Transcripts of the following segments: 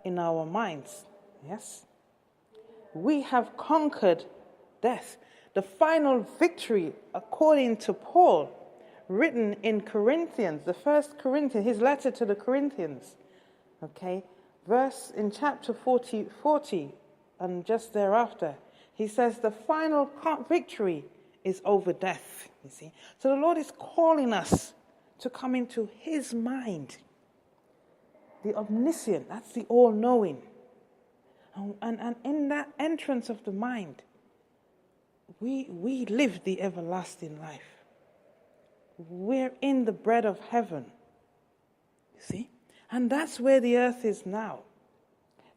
in our minds. Yes? We have conquered death. The final victory, according to Paul, written in Corinthians, the first Corinthians, his letter to the Corinthians, okay, verse in chapter 40, and just thereafter, he says the final victory is over death, you see. So the Lord is calling us to come into his mind. The omniscient, that's the all-knowing. And in that entrance of the mind, we live the everlasting life. We're in the bread of heaven, you see. And that's where the earth is now.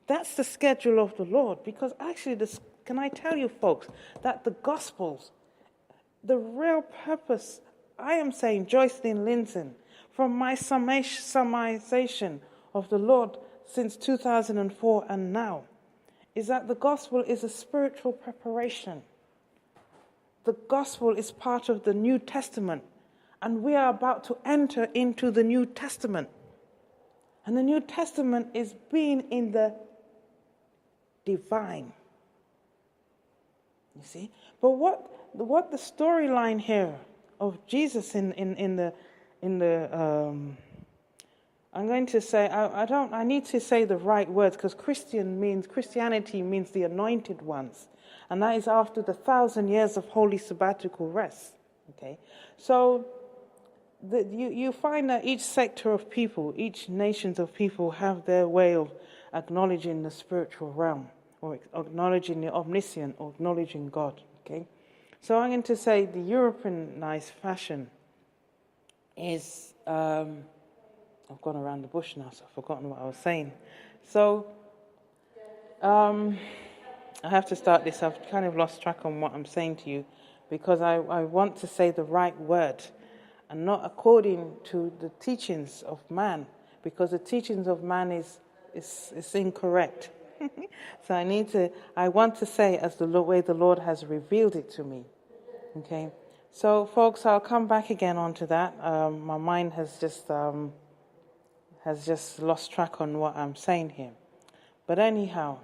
That's the schedule of the Lord. Because actually, can I tell you, folks, that the Gospels, the real purpose, I am saying, Joycelin Linton, from my summarization of the Lord since 2004 and now, is that the Gospel is a spiritual preparation. The Gospel is part of the New Testament, and we are about to enter into the New Testament. And the New Testament is being in the divine. You see? But what the storyline here of Jesus in the I'm going to say I need to say the right words, because Christianity means the anointed ones, and that is after the 1,000 years of holy sabbatical rest. Okay, so you find that each sector of people, each nations of people, have their way of acknowledging the spiritual realm, or acknowledging the omniscient, or acknowledging God. Okay, so I'm going to say the Europeanized fashion is. I've gone around the bush now, so I've forgotten what I was saying. So, I have to start this. I've kind of lost track on what I'm saying to you, because I want to say the right word, and not according to the teachings of man, because the teachings of man is incorrect. So I want to say as the way the Lord has revealed it to me. Okay. So, folks, I'll come back again onto that. My mind has just lost track on what I'm saying here. But anyhow,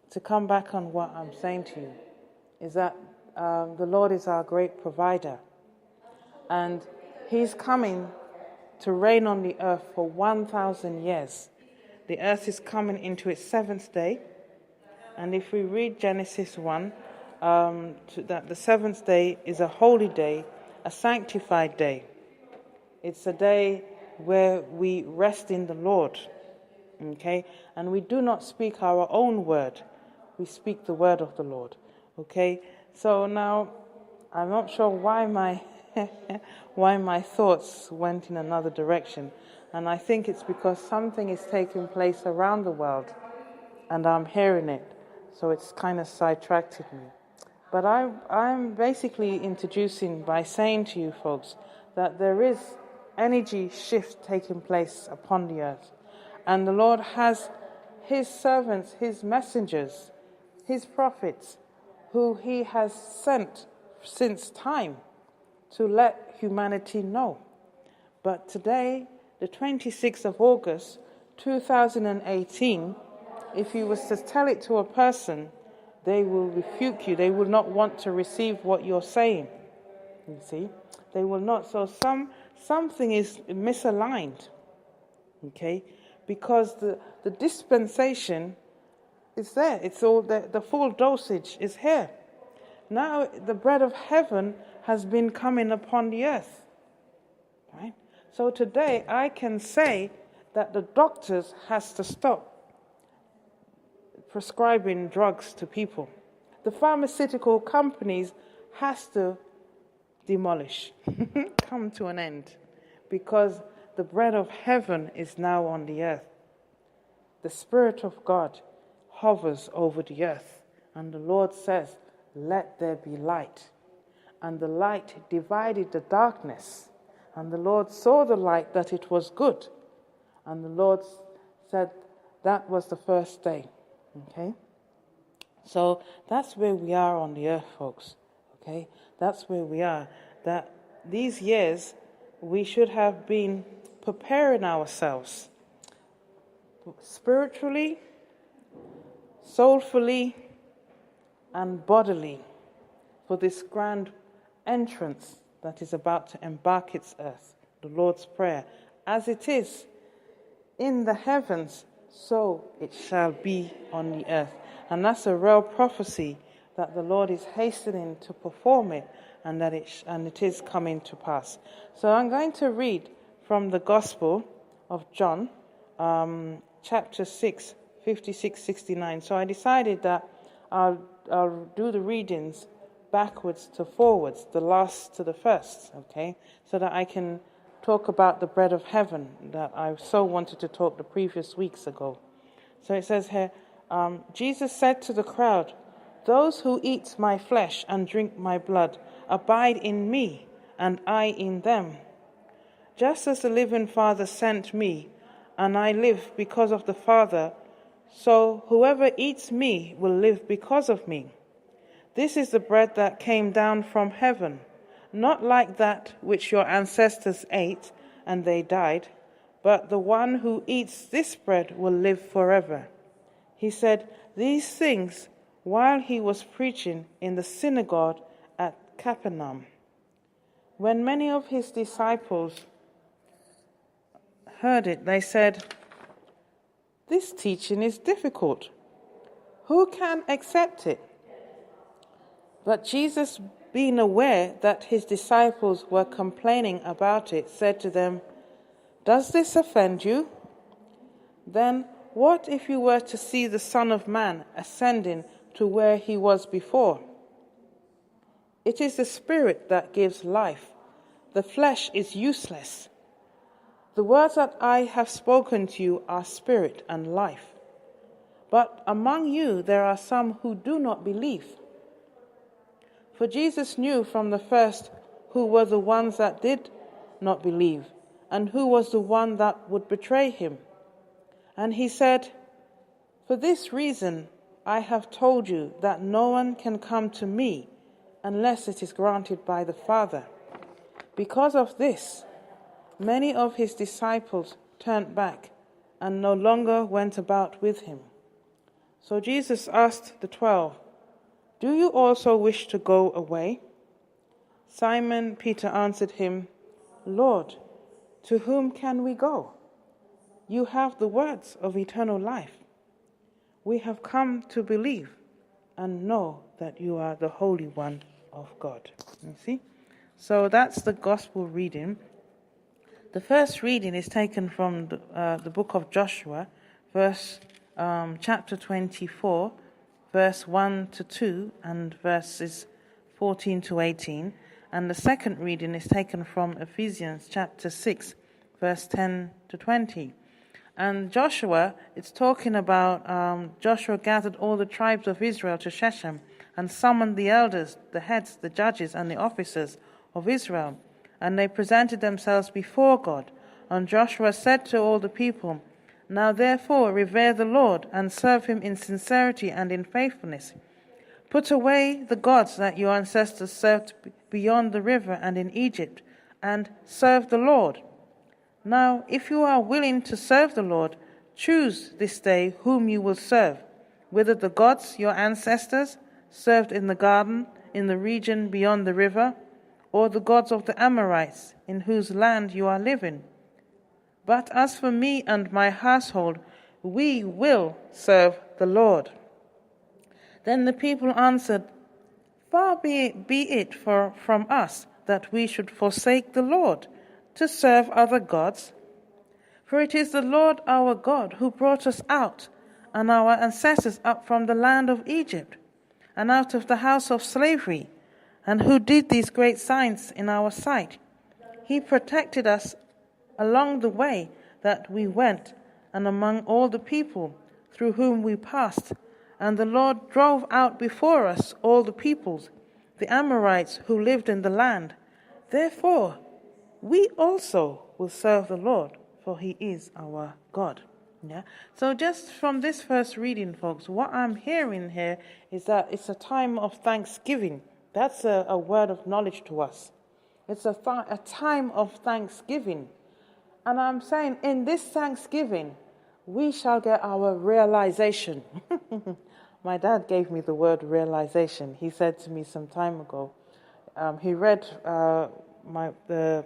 to come back on what I'm saying to you, is that the Lord is our great provider. And he's coming to reign on the earth for 1,000 years. The earth is coming into its seventh day. And if we read Genesis 1, that the seventh day is a holy day, a sanctified day. It's a day where we rest in the Lord, okay? And we do not speak our own word. We speak the word of the Lord, okay? So now, I'm not sure why my thoughts went in another direction. And I think it's because something is taking place around the world, and I'm hearing it. So it's kind of sidetracked me. But I'm basically introducing by saying to you folks that there is energy shift taking place upon the earth. And the Lord has his servants, his messengers, his prophets, who he has sent since time to let humanity know. But today, the 26th of August, 2018, if you was to tell it to a person, they will refute you. They will not want to receive what you're saying. You see? They will not. So something is misaligned. Okay? Because the dispensation is there. It's all the full dosage is here. Now the bread of heaven has been coming upon the earth. Right? So today I can say that the doctors has to stop prescribing drugs to people. The pharmaceutical companies has to demolish, come to an end, because the bread of heaven is now on the earth. The Spirit of God hovers over the earth, and the Lord says, "Let there be light." And the light divided the darkness, and the Lord saw the light that it was good, and the Lord said that was the first day. Okay? So that's where we are on the earth, folks. Okay? That's where we are. That these years we should have been preparing ourselves spiritually, soulfully and bodily for this grand entrance that is about to embark its earth, the Lord's Prayer. As it is in the heavens, so it shall be on the earth. And that's a real prophecy that the Lord is hastening to perform it, and that it is coming to pass. So I'm going to read from the Gospel of John, chapter 6, 56, 69. So I decided that I'll do the readings backwards to forwards, the last to the first, okay, so that I can talk about the bread of heaven that I so wanted to talk the previous weeks ago. So it says here, Jesus said to the crowd, "Those who eat my flesh and drink my blood abide in me, and I in them. Just as the living Father sent me, and I live because of the Father, so whoever eats me will live because of me. This is the bread that came down from heaven, not like that which your ancestors ate and they died, but the one who eats this bread will live forever." He said these things while he was preaching in the synagogue at Capernaum. When many of his disciples heard it, they said, "This teaching is difficult. Who can accept it?" But Jesus, being aware that his disciples were complaining about it, said to them, "Does this offend you? Then what if you were to see the Son of Man ascending to where he was before? It is the Spirit that gives life. The flesh is useless. The words that I have spoken to you are spirit and life. But among you there are some who do not believe." For Jesus knew from the first who were the ones that did not believe, and who was the one that would betray him. And he said, "For this reason I have told you that no one can come to me unless it is granted by the Father." Because of this, many of his disciples turned back and no longer went about with him. So Jesus asked the 12, "Do you also wish to go away?" Simon Peter answered him, "Lord, to whom can we go? You have the words of eternal life. We have come to believe and know that you are the Holy One of God." You see? So that's the gospel reading. The first reading is taken from the book of Joshua, chapter 24, verse 1 to 2, and verses 14 to 18. And the second reading is taken from Ephesians chapter 6, verse 10 to 20. And Joshua, it's talking about Joshua gathered all the tribes of Israel to Shechem and summoned the elders, the heads, the judges, and the officers of Israel. And they presented themselves before God. And Joshua said to all the people, "Now therefore revere the Lord and serve him in sincerity and in faithfulness. Put away the gods that your ancestors served beyond the river and in Egypt, and serve the Lord. Now, if you are willing to serve the Lord, choose this day whom you will serve, whether the gods your ancestors served in the garden, in the region beyond the river, or the gods of the Amorites, in whose land you are living. But as for me and my household, we will serve the Lord." Then the people answered, "Far be it from us that we should forsake the Lord to serve other gods. For it is the Lord our God who brought us out and our ancestors up from the land of Egypt and out of the house of slavery, and who did these great signs in our sight. He protected us along the way that we went and among all the people through whom we passed. And the Lord drove out before us all the peoples, the Amorites who lived in the land. Therefore, we also will serve the Lord, for he is our God." Yeah. So just from this first reading, folks, what I'm hearing here is that it's a time of thanksgiving. That's a word of knowledge to us. It's a time of thanksgiving. And I'm saying in this thanksgiving, we shall get our realization. my dad gave me the word realization. He said to me some time ago, he read the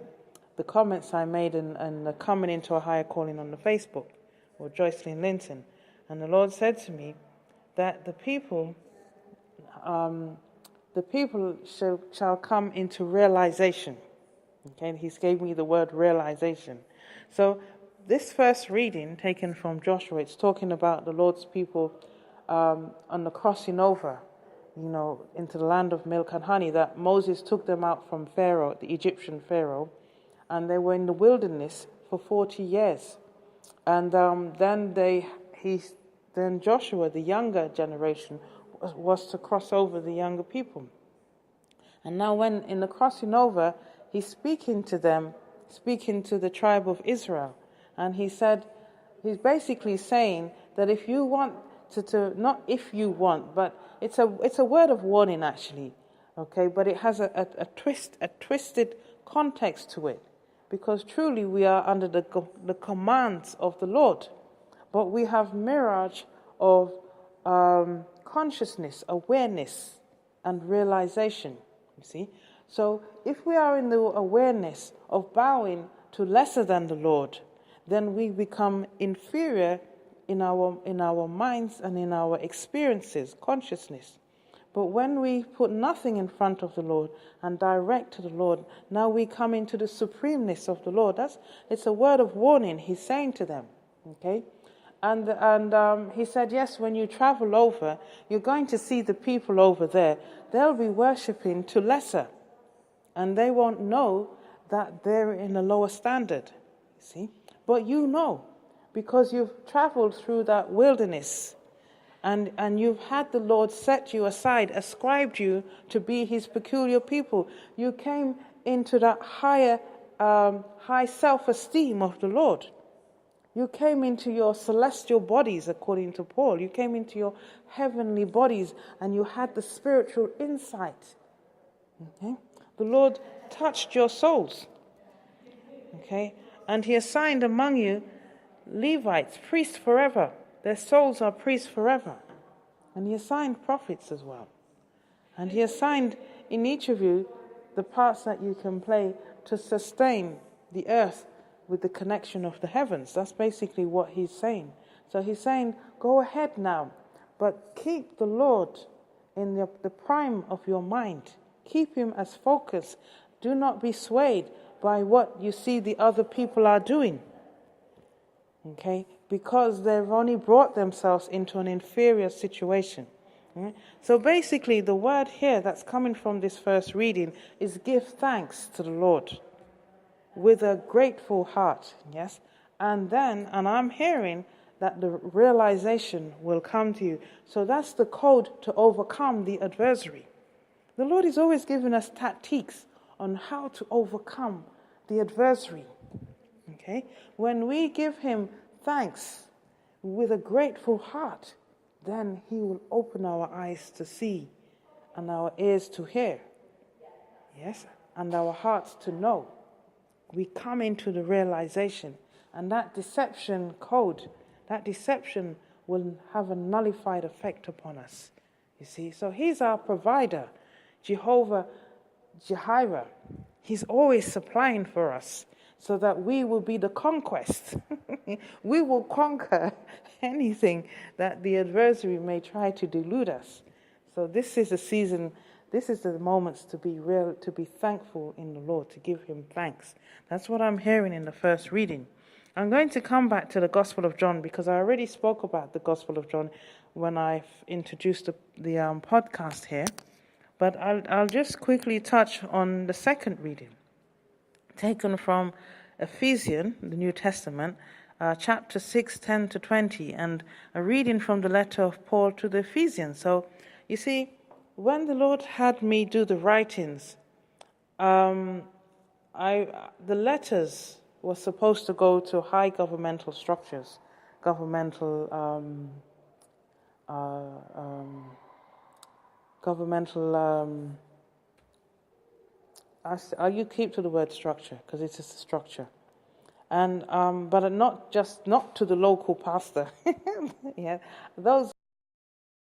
comments I made in Coming into a Higher Calling on the Facebook, or Joycelin Linton. And the Lord said to me that the people shall come into realization. Okay, and He gave me the word realization. So this first reading taken from Joshua, it's talking about the Lord's people on the crossing over, into the land of milk and honey, that Moses took them out from Pharaoh, the Egyptian Pharaoh, and they were in the wilderness for 40 years. And then Joshua, the younger generation, was to cross over the younger people. And now when in the crossing over, he's speaking to them, speaking to the tribe of Israel. And he's basically saying that if you want not if you want, but it's a word of warning actually, okay? But it has a twisted context to it, because truly we are under the commands of the Lord, but we have mirage of consciousness, awareness, and realization. You see, so if we are in the awareness of bowing to lesser than the Lord, then we become inferior in our minds and in our experiences, consciousness. But when we put nothing in front of the Lord and direct to the Lord, now we come into the supremeness of the Lord. It's a word of warning He's saying to them, okay? And He said, yes, when you travel over, you're going to see the people over there. They'll be worshipping to lesser, and they won't know that they're in a lower standard, you see? But you know, because you've traveled through that wilderness, and you've had the Lord set you aside, ascribed you to be His peculiar people. You came into that high self-esteem of the Lord. You came into your celestial bodies, according to Paul. You came into your heavenly bodies, and you had the spiritual insight. Okay? The Lord touched your souls. Okay? And He assigned among you Levites, priests forever. Their souls are priests forever. And He assigned prophets as well. And He assigned in each of you the parts that you can play to sustain the earth with the connection of the heavens. That's basically what He's saying. So He's saying, go ahead now, but keep the Lord in the prime of your mind. Keep Him as focus. Do not be swayed by what you see the other people are doing. Okay? Because they've only brought themselves into an inferior situation. Okay? So basically, the word here that's coming from this first reading is give thanks to the Lord with a grateful heart. Yes? And I'm hearing that the realization will come to you. So that's the code to overcome the adversary. The Lord is always giving us tactics on how to overcome the adversary. Okay? When we give Him thanks with a grateful heart, then He will open our eyes to see and our ears to hear. Yes? And our hearts to know. We come into the realization, and that deception code, that deception will have a nullified effect upon us. You see? So He's our provider, Jehovah Jireh. He's always supplying for us, so that we will be the conquest. We will conquer anything that the adversary may try to delude us. So this is a season, this is the moments to be real, to be thankful in the Lord, to give Him thanks. That's what I'm hearing in the first reading. I'm going to come back to the Gospel of John, because I already spoke about the Gospel of John when I've introduced the podcast here. But I'll just quickly touch on the second reading, taken from Ephesians, the New Testament, chapter 6, 10 to 20, and a reading from the letter of Paul to the Ephesians. So, you see, when the Lord had me do the writings, the letters were supposed to go to high governmental structures, you keep to the word structure, because it's a structure, and but not to the local pastor. Yeah, those